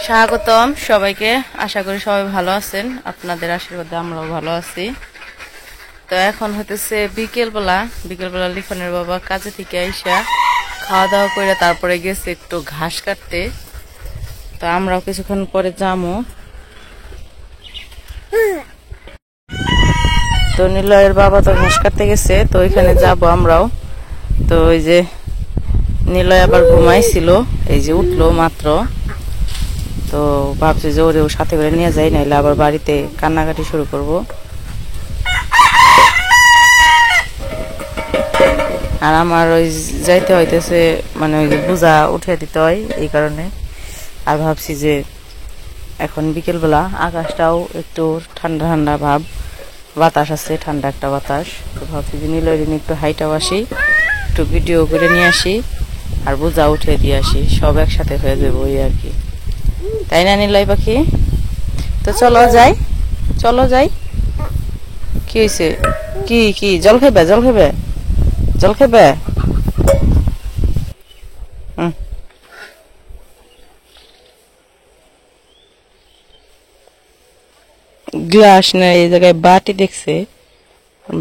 স্বাগতম সবাইকে। আশা করি সবাই ভালো আছেন, আপনাদের আশীর্বাদে আমরাও ভালো আছি। তো এখন হতেছে বিকেলবেলা। লিখনের বাবা কাজে থেকে আইসা খাওয়া দাওয়া করে তারপরে গেছে একটু ঘাস কাটতে। তো আমরাও কিছুক্ষণ পরে যাবো। তো নিলয়ের বাবা তো ঘাস কাটতে গেছে, তো ওইখানে যাবো আমরাও। তো ওই যে নিলয় আবার ঘুমাইছিল, এই যে উঠলো মাত্র। তো ভাবছি যে ওরেও সাথে করে নিয়ে যাই, নাইলে আবার বাড়িতে কান্নাকাটি শুরু করব। আর আমার ওই যাইতে হইতেছে, মানে ওই বোঝা উঠে দিতে হয় এই কারণে। আর ভাবছি যে এখন বিকেলবেলা আকাশটাও একটু ঠান্ডা ঠান্ডা ভাব, বাতাস আছে, ঠান্ডা একটা বাতাস। তো ভাবছি যে নিলয় একটু হাইটাও আসি, একটু ভিডিও করে নিয়ে আসি, আর বোঝা উঠে দিয়ে আসি, সব একসাথে হয়ে যাবো ওই আর কি। তাই না নিলয় পাখি? তো চলো যাই, চলো যাই। কি হয়েছে? কি কি জল খাবে? জল খাবে? জল খাবে? গ্লাস না, এই জায়গায় বাটি দেখছে,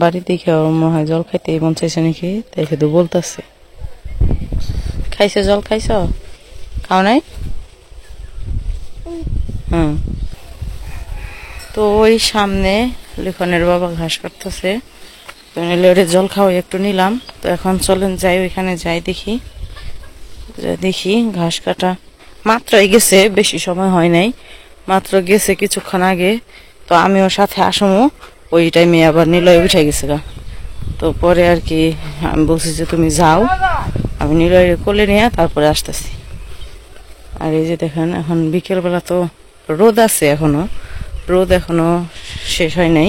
বাটি দেখে ওর মনে হয় জল খাইতে মন চাইছে নাকি, তাই শুধু বলতেছে। খাইছো জল? খাইছো? খাও নাই? হুম। তো ওই সামনে লিখনের বাবা ঘাস কাটতেছে, তো নিলে ওটা জল খাওয়াই একটু নিলাম। তো এখন চলেন যাই, ওইখানে যাই, দেখি দেখি ঘাস কাটা মাত্রই গেছে, বেশি সময় হয় নাই, মাত্র গেছে কিছুক্ষণ আগে। তো আমিও সাথে আসমো, ওই টাইমে আবার নিলয় উঠে গেছে গা। তো পরে আর কি আমি বলছি যে তুমি যাও, আমি নিলয়ের কোলে নিয়ে তারপরে আসতেছি। আর এই যে দেখেন এখন বিকেলবেলা, তো রোদ আছে এখনো, রোদ এখনো শেষ হয় নাই,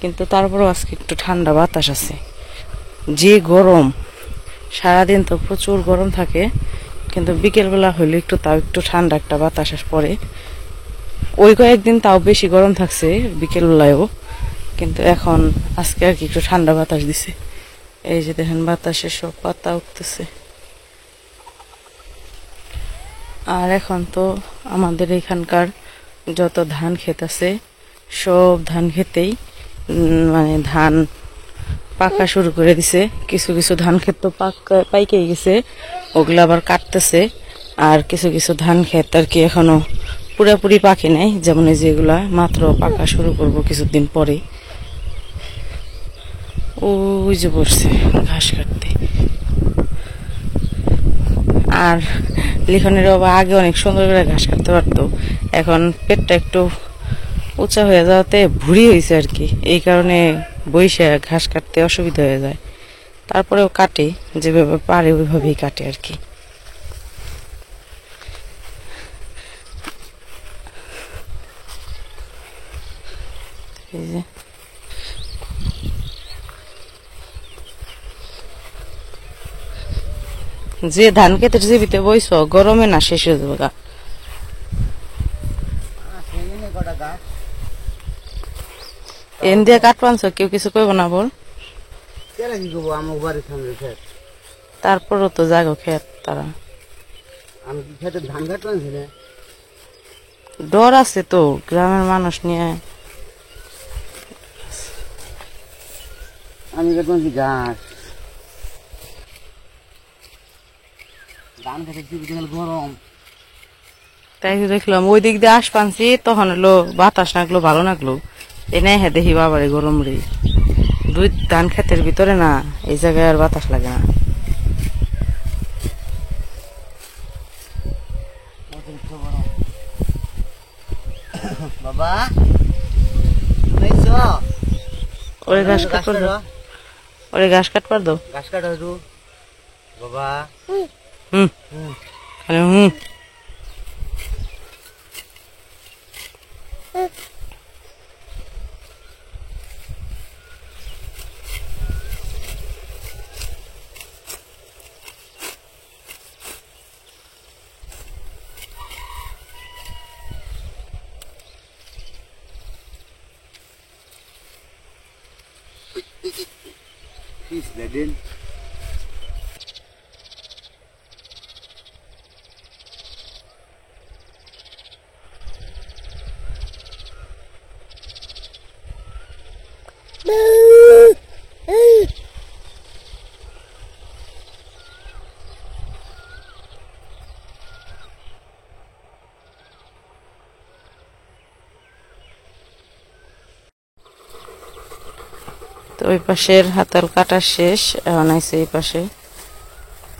কিন্তু তারপরেও আজকে একটু ঠান্ডা বাতাস আছে। যে গরম, সারাদিন তো প্রচুর গরম থাকে, কিন্তু বিকেলবেলা হইলে একটু তাও একটু ঠান্ডা একটা বাতাস পড়ে। ওই কয়েকদিন তাও বেশি গরম থাকছে বিকেলবেলায়ও, কিন্তু এখন আজকে আর কি একটু ঠান্ডা বাতাস দিছে। এই যে দেখেন বাতাসে সব পাতা উঠতেছে। আর এখন তো আমাদের এখানকার যত ধান ক্ষেত আছে, সব ধান ক্ষেতেই মানে ধান পাকা শুরু করে দিছে। কিছু কিছু ধান ক্ষেত তো পাইকে গেছে, ওগুলো আবার কাটতেছে। আর কিছু কিছু ধান ক্ষেত আর কি এখনো পুরাপুরি পাকে নাই, যেমন এই যেগুলা মাত্র পাকা শুরু করব কিছুদিন পরে। ওই যে বসছে ঘাস কাটতে। আর লিখনের বাবা আগে অনেক সুন্দর করে ঘাস কাটতে পারতো, এখন পেটটা একটু উঁচা হয়ে যাওয়াতে ভুঁড়ি হয়েছে আর কি, এই কারণে বইসে ঘাস কাটতে অসুবিধা হয়ে যায়। তারপরেও কাটে, যেভাবে পারে ওইভাবেই কাটে আর কি। এই যে যে ধান ক্ষেতের জীবিতে বইছ, গরমে না শেষ হয়ে যাবে গা। এন দিয়ে কাটবানছ, কেউ কিছু কইব না বল। তারপরও তো জাগো খেত তারা, ডর আছে তো গ্রামের মানুষ নিয়ে। আমি ঘাস ধান খেতে গরম, তাই দেখলাম ওই দিক দিয়ে আসপানছি, তখন হলো বাতাস লাগলো, ভালো লাগলো। এনে হ্যাঁ দেখি বাবারে গরম রে, দুই ধান ক্ষেতের ভিতরে না, এই জায়গায় আর বাতাস লাগে না। বাবা ওরে ঘাস কাটবার দাও, ওরে ঘাস কাটবার দাও। ঘাস কাটা বাবা। হুম খালি হুম। He's dead. তো ওই পাশের হাতল কাটা শেষ, এখন আইছে এই পাশে।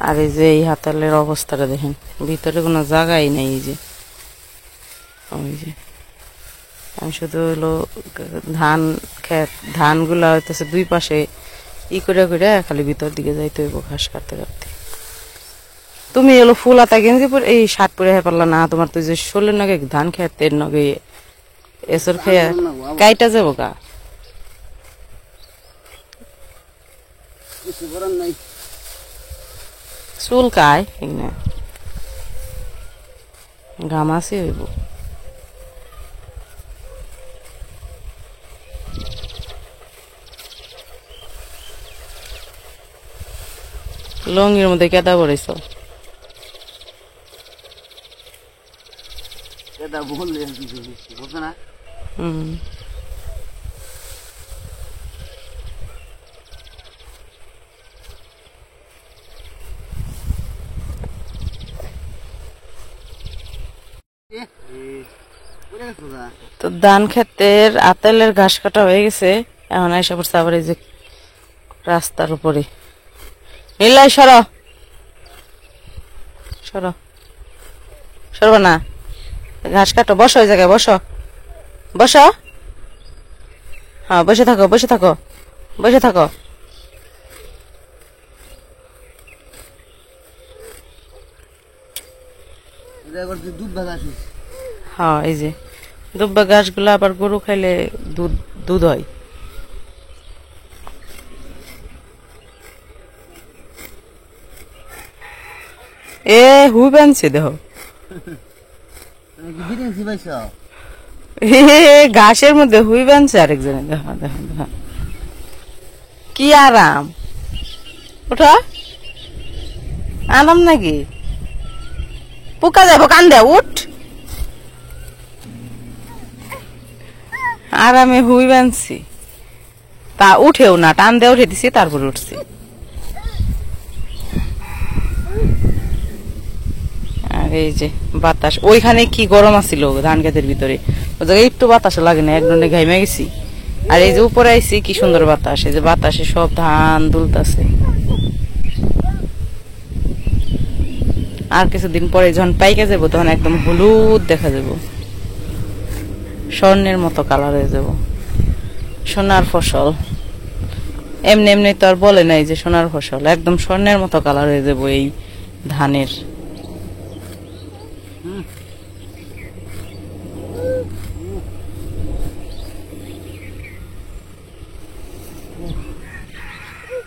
আর এই যে এই হাতলের অবস্থাটা দেখেন, ভিতরে কোনো জায়গাই নেই। এই যে ওই যে আমি শুধু হলো ধান ক্ষেত, ধানগুলা হইতেছে দুই পাশে ই করে করে খালি ভিতর দিকে যাইতে হইব ঘাস কাটতে কাটতে। তুমি এলো ফুল আতা গেঞ্জি পরে এই শার্ট পরে হয়ে পারলা না, তোমার তো যে শোলের নগে ধান খেতের নগে এসর খেয়ে কাইটা যাবো গা। কিছু করার নাই। চুল কায় না, ঘামাসি হইব। লঙ্গির মধ্যে কেদা পড়েছ? এটা বললে বুঝবে না। হুম, তো ধান ক্ষেতের আতেলের ঘাস কাটা হয়ে গেছে, এখন আইসা পড়ছে আবার এই যে রাস্তার উপরে। নীলাই সর সর সরব না, ঘাস কাটো, বসো ওই জায়গায় বসো, বসো। হ্যাঁ বসে থাকো, বসে থাকো, বসে থাকো। দুধ ভাজা আসিস। হ্যাঁ এই যে দুব্বা ঘাসগুলো আবার গরু খাইলে দুধ দুধ হয়। এ হুই বানছে দেহ, বিরিয়ানি পাইছ? ঘাসের মধ্যে হুই বানছে আরেকজনে। দেখো দেখো দেখো কি আরাম, ওঠা আরাম নাকি? পোকা যাবো কান্দে, উঠ। আরামে হুই বানছি, তা উঠেও না, টান দিয়ে উঠে দিছি, তারপর উঠছি। আর এই যে বাতাস, ওইখানে কি গরম আছিল ধান খেতের ভিতরে, ওই জায়গায় একটু বাতাস লাগে না, একদম ঘাইমে গেছি। আর এই যে উপরে আইছি, কি সুন্দর বাতাস, এই যে বাতাসে সব ধান দুলতাছে। আর কিছুদিন পরে যখন পাইকে যাবো তখন একদম হলুদ দেখা যাব, স্বর্ণের মতো কালার হয়ে যাব, সোনার ফসল। এমনি এমনি তো আর বলে নাই যে সোনার ফসল, একদম স্বর্ণের মতো কালার হয়ে যাব এই ধানের।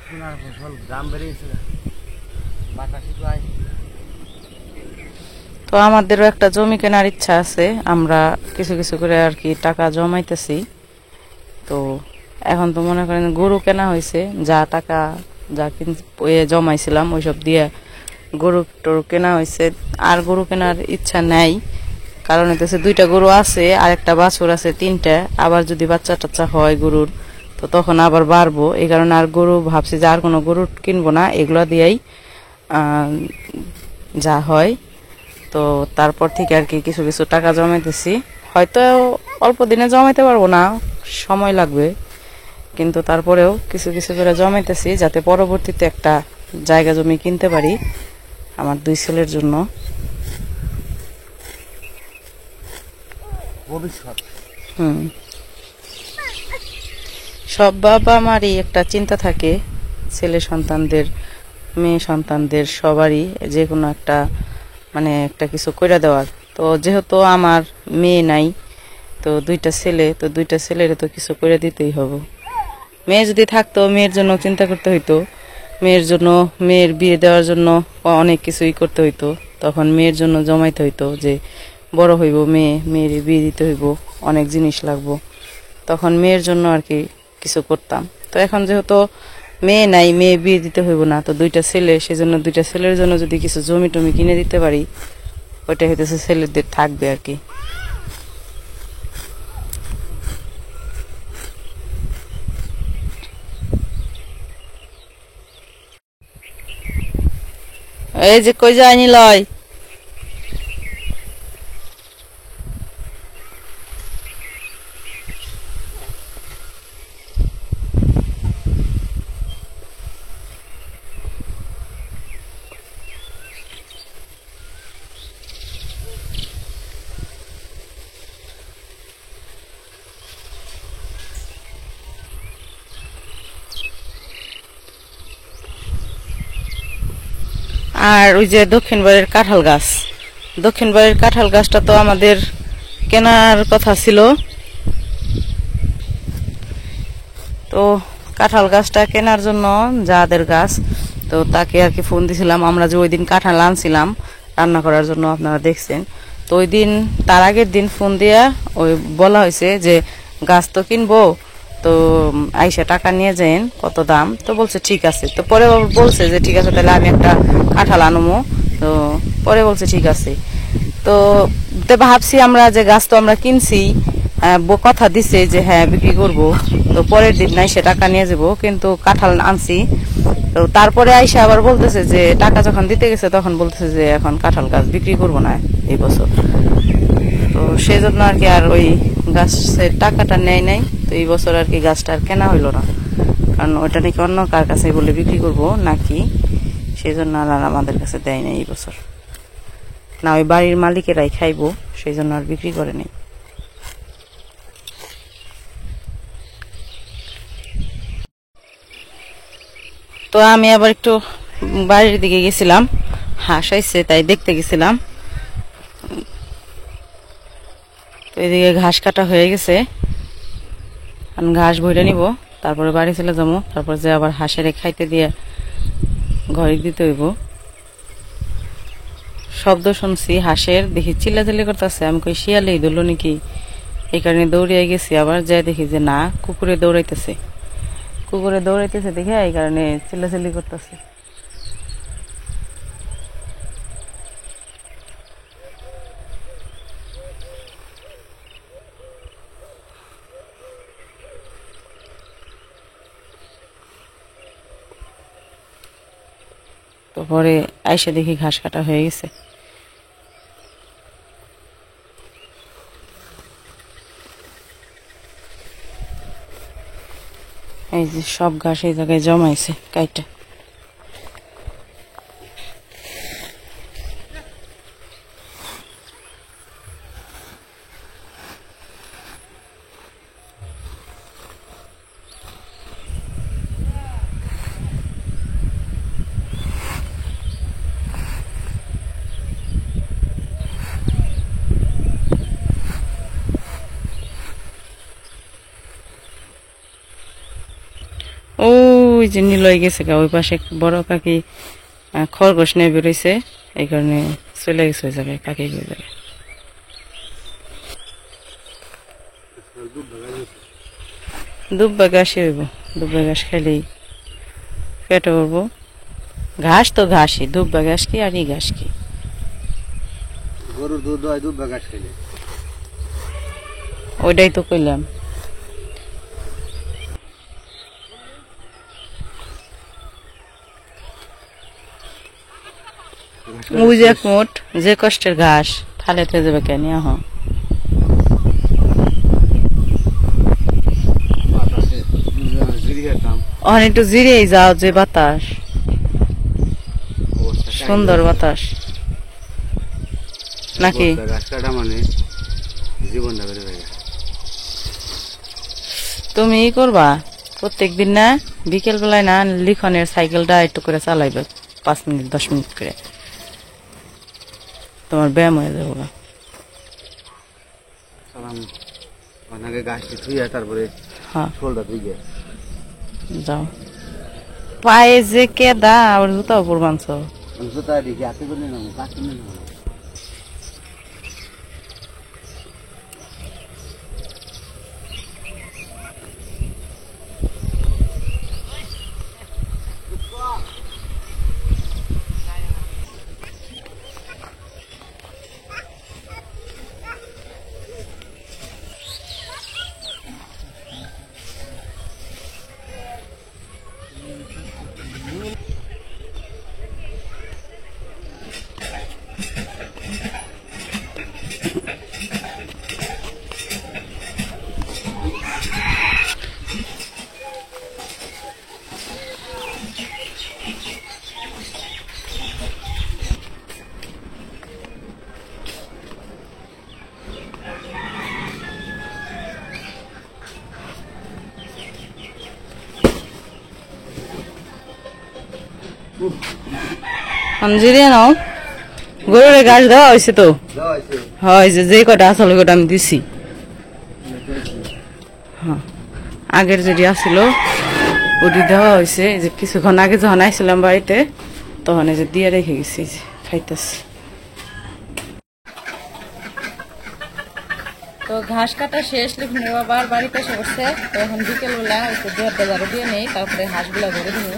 সোনার ফসল দাম বেড়েছে, বাতাসি পায়। তো আমাদেরও একটা জমি কেনার ইচ্ছা আছে, আমরা কিছু কিছু করে আর কি টাকা জমাইতেছি। তো এখন তো মনে করেন গরু কেনা হয়েছে, যা টাকা যা জমাইছিলাম ওইসব দিয়ে গরু টরু কেনা হয়েছে। আর গরু কেনার ইচ্ছা নাই, কারণ হইতেছে দুইটা গরু আছে আর একটা বাছুর আছে, তিনটা। আবার যদি বাচ্চা টাচ্চা হয় গরুর, তো তখন আবার বাড়বো, এই কারণে আর গরু ভাবছি যে আর কোনো গরু কিনবো না, এগুলো দিয়েই যা হয়। তো তারপর থেকে আর কি কিছু কিছু টাকা জমাইতেছি, হয়তো অল্প দিনে জমাইতে পারবো না, সময় লাগবে, কিন্তু তারপরেও কিছু কিছু করে জমাইতেছি, যাতে পরবর্তীতে একটা জায়গা জমি কিনতে পারি আমার দুই ছেলের জন্য। ভবিষ্যৎ। সব বাবা মারই একটা চিন্তা থাকে, ছেলে সন্তানদের, মেয়ে সন্তানদের, সবারই যে কোনো একটা মানে একটা কিছু করে দেওয়ার। তো যেহেতু আমার মেয়ে নাই, তো দুইটা ছেলে, তো দুইটা ছেলের তো কিছু করে দিতেই হবে। মেয়ে যদি থাকতো মেয়ের জন্য চিন্তা করতে হইতো, মেয়ের জন্য, মেয়ের বিয়ে দেওয়ার জন্য অনেক কিছুই করতে হইতো, তখন মেয়ের জন্য জমাইতে হইতো যে বড় হইব মেয়ে, মেয়ের বিয়ে দিতে হইব, অনেক জিনিস লাগবো, তখন মেয়ের জন্য আর কি কিছু করতাম। তো এখন যেহেতু মেয়ে নাই, মেয়ে বিয়ে দিতে হইব না, তো দুইটা ছেলে, সেজন্য দুইটা ছেলের জন্য যদি কিছু জমি টমি কিনে দিতে পারি, ওইটা হইতেছে ছেলেদের থাকবে আর কি। এই যে কই যায়নি লয়, আর ওই যে দক্ষিণ বাড়ির কাঁঠাল গাছ, দক্ষিণ বাড়ির কাঁঠাল গাছটা তো আমাদের কেনার কথা ছিল। তো কাঁঠাল গাছটা কেনার জন্য যাদের গাছ, তো তাকে আর কি ফোন দিছিলাম। আমরা যে ওই দিন কাঁঠাল আনছিলাম রান্না করার জন্য, আপনারা দেখছেন। তো ওই দিন তার আগের দিন ফোন দিয়া ওই বলা হয়েছে যে গাছ তো কিনবো, তো আইসা টাকা নিয়ে যাইন, কত দাম। তো বলছে ঠিক আছে। তো পরে বলছে যে ঠিক আছে তাহলে আমি একটা কাঁঠাল আনবো। তো পরে বলছে ঠিক আছে। তো ভাবছি আমরা যে গাছ তো আমরা কিনছি, কথা দিছে যে হ্যাঁ বিক্রি করব। তো পরের দিন নাই সে টাকা নিয়ে যাবো, কিন্তু কাঁঠাল আনছি। তো তারপরে আইসা আবার বলতেছে যে টাকা যখন দিতে গেছে তখন বলতেছে যে এখন কাঁঠাল গাছ বিক্রি করব না এই বছর। তো সেই জন্য আর কি আর ওই গাছের টাকাটা নেয় নাই। তো এই বছর আর কি গাছটা আর কেনা হইলো না, কারণ ওইটা নাকি অন্য কার কাছে বলে বিক্রি করব নাকি, সেই জন্য আর আমাদের কাছে দেয় নাই এই বছর। না ওই বাড়ির মালিকেরাই খাইবো, সেই জন্য আর বিক্রি করে নাই। তো আমি আবার একটু বাড়ির দিকে গেছিলাম, হাঁস আইছে তাই দেখতে গেছিলাম। তো এদিকে ঘাস কাটা হয়ে গেছে, আমি ঘাস ভরে নিব, তারপরে বাড়ি চলে যাবো। তারপর যে আবার হাঁসের খাইতে দিয়ে ঘরে দিতে হইব। শব্দ শুনছি হাঁসের, দেখি চিল্লাচিল্লি করতেছে। আমি কই শিয়ালেই ধরলো নাকি, এই কারণে দৌড়িয়ে গেছি। আবার যাই দেখি যে না, কুকুরে দৌড়াইতেছে। কুকুরে দৌড়াইতেছে দেখে এই কারণে চিল্লাচিল্লি করতেছে। তো পরে আইসা দেখি ঘাস কাটা হয়ে গেছে। এই যে সব ঘাস এই জায়গায় জমাইছে কাইটা। ওই যে নীল হয়ে গেছে গা, ওই পাশে বড় কাকি খরগোশ নিয়ে বেরোইছে, এই কারণে চলে গেছে ওই জায়গায়, কাকি ওই জায়গায়। দুব্বা ঘাসই হইব, দুব্বা ঘাস খাইলেই পেটে উঠবো। ঘাস তো ঘাসই, দুব্বা ঘাস কি আর এই ঘাস কি। গরুর দুধ হয় দুধ বা ঘাস খেলে। ওইটাই তো কইলাম। ওই যে এক মোট যে কষ্টের ঘাস থালে থেকে যাবে কেন আহ। ওখানে একটু জিরিয়েই যাও, যে বাতাস, সুন্দর বাতাস নাকি। গাছ কাটা মানে জীবনটা বেড়ে যায়। তুমি ই করবা প্রত্যেক দিন না, বিকেল বেলায় না লিখনের সাইকেলটা একটু করে চালাইবে 5 মিনিট 10 মিনিট করে, তোমার ব্যায়াম হয়ে যাবো। আগে গাছটি ধুইয়া তারপরে হ্যাঁ শোলটা ধুইয়া যাও। পায়ে যে কেদা, আবার জুতাও পরবানছ। জুতা দেখি হাতে করে নেবো, কাছে নেবো। জিরিয়ে নাও, গরুরে ঘাস দেওয়া হয়েছে তো, দেওয়া হয়েছে হয় যে কটা আসলে কটা আমি দিছি। হ্যাঁ, আগের যেটি আসছিল ওটি দেওয়া হয়েছে। এই যে কিছুক্ষণ আগে যখন আইছিলাম বাড়িতে তখন এই যে দিয়ে রেখে গেছি, এই যে খাইতেছি। তো ঘাস কাটা শেষ, লিখুনের বাবার বাড়িতে এসে বসছে। তো এখন বিকেলবেলা একটু দুয়ারটা ঝাড়ু দিয়ে নেই, তারপরে হাঁসগুলা ঘরে দিব।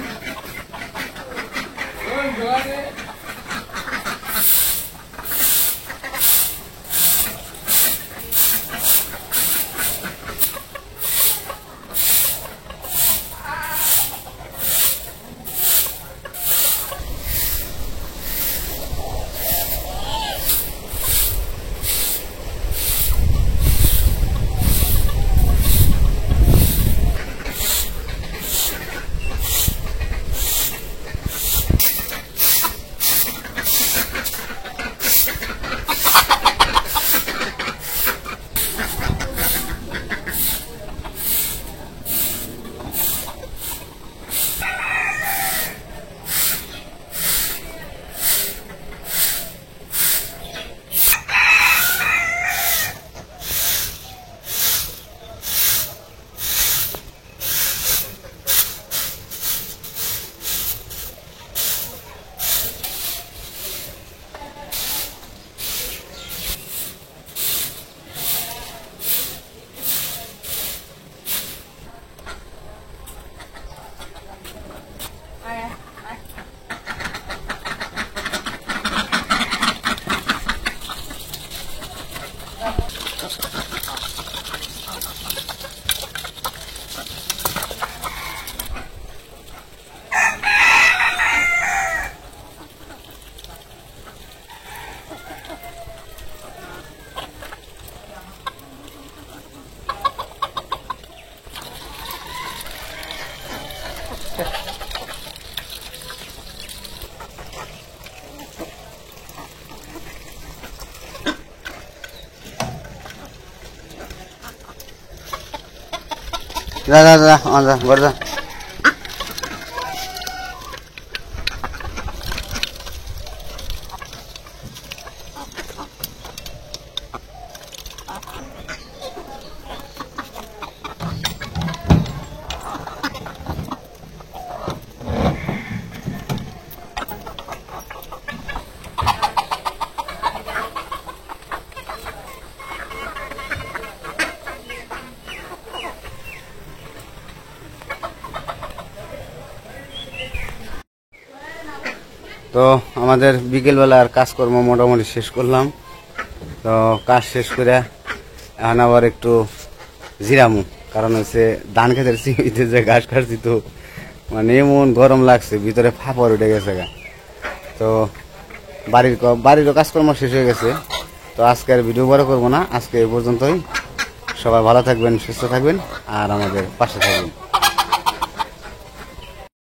যা যা যা যা ঘর যা। তো আমাদের বিকেলবেলার কাজকর্ম মোটামুটি শেষ করলাম। তো কাজ শেষ করে এখন আবার একটু জিরামু, কারণ হচ্ছে ধান খেতের চিমিতে যে ঘাস কাটছি, তো মানে এমন গরম লাগছে, ভিতরে ফাপড় উঠে গেছে গা। তো বাড়িরও কাজকর্ম শেষ হয়ে গেছে। তো আজকে আর ভিডিও বড় করবো না, আজকে এই পর্যন্তই। সবাই ভালো থাকবেন, সুস্থ থাকবেন, আর আমাদের পাশে থাকবেন।